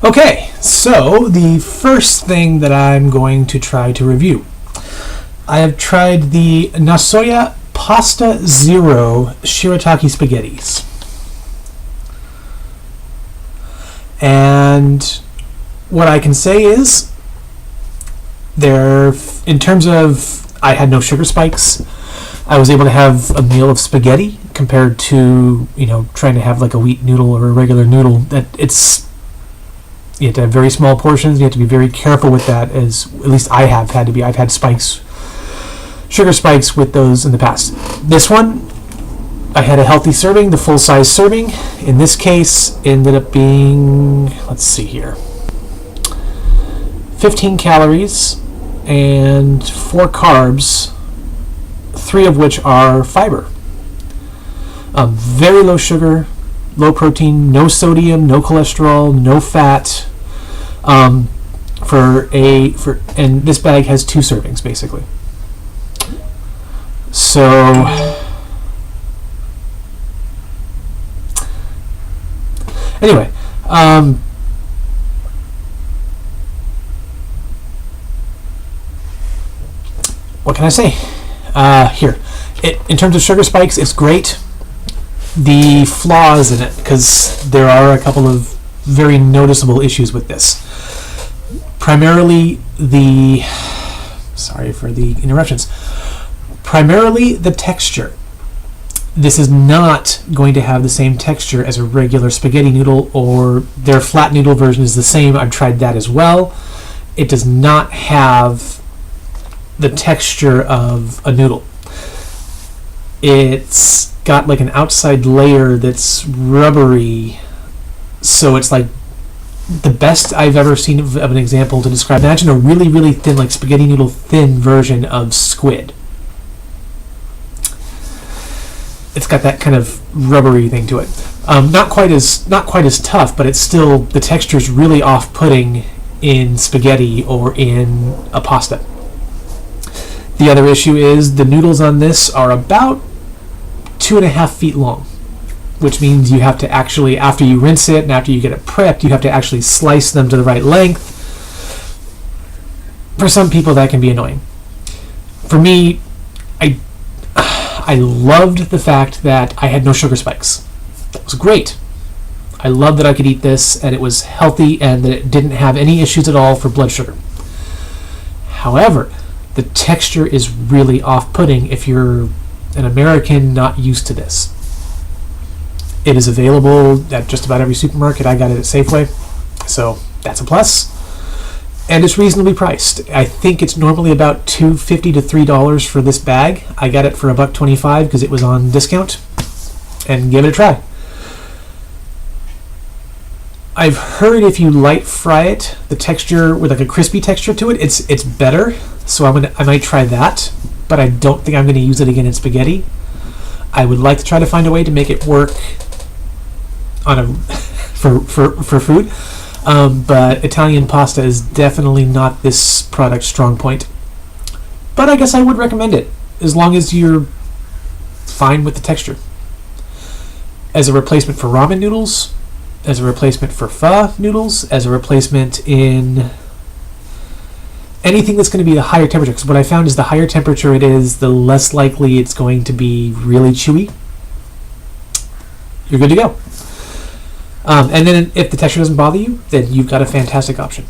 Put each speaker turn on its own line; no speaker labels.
Okay, so the first thing that I'm going to try to review. I have tried the Nasoya Pasta Zero Shirataki Spaghettis. And what I can say is, in terms of, I had no sugar spikes. I was able to have a meal of spaghetti compared to, trying to have like a wheat noodle or a regular noodle. You have to have very small portions. You have to be very careful with that, as at least I have had to be. I've had sugar spikes with those in the past. This one, I had a healthy serving, the full-size serving. In this case, ended up being, let's see here, 15 calories and 4 carbs, 3 of which are fiber. Very low sugar, low protein, no sodium, no cholesterol, no fat. And this bag has 2 servings basically. So anyway, what can I say? Here, in terms of sugar spikes, it's great. The flaws in it, because there are a couple of very noticeable issues with this. Primarily sorry for the interruptions. Primarily the texture. This is not going to have the same texture as a regular spaghetti noodle, or their flat noodle version is the same. I've tried that as well. It does not have the texture of a noodle. It's got like an outside layer that's rubbery, so it's like the best I've ever seen of an example to describe. Imagine a really, really thin, like spaghetti noodle thin version of squid. It's got that kind of rubbery thing to it. Not quite as tough, but it's still, the texture's really off-putting in spaghetti or in a pasta. The other issue is the noodles on this are about 2.5 feet long, which means you have to actually, after you rinse it and after you get it prepped, you have to actually slice them to the right length. For some people, that can be annoying. For me, I loved the fact that I had no sugar spikes. That was great. I loved that I could eat this and it was healthy and that it didn't have any issues at all for blood sugar. However, the texture is really off-putting if you're an American not used to this. It is available at just about every supermarket. I got it at Safeway, so that's a plus. And it's reasonably priced. I think it's normally about $2.50 to $3 for this bag. I got it for $1.25 because it was on discount, and give it a try. I've heard if you light fry it, the texture with like a crispy texture to it, it's better. So I might try that, but I don't think I'm going to use it again in spaghetti. I would like to try to find a way to make it work on for food. But Italian pasta is definitely not this product's strong point. But I guess I would recommend it, as long as you're fine with the texture. As a replacement for ramen noodles, as a replacement for pho noodles, as a replacement in anything that's going to be a higher temperature. Because what I found is the higher temperature it is, the less likely it's going to be really chewy. You're good to go. And then if the texture doesn't bother you, then you've got a fantastic option.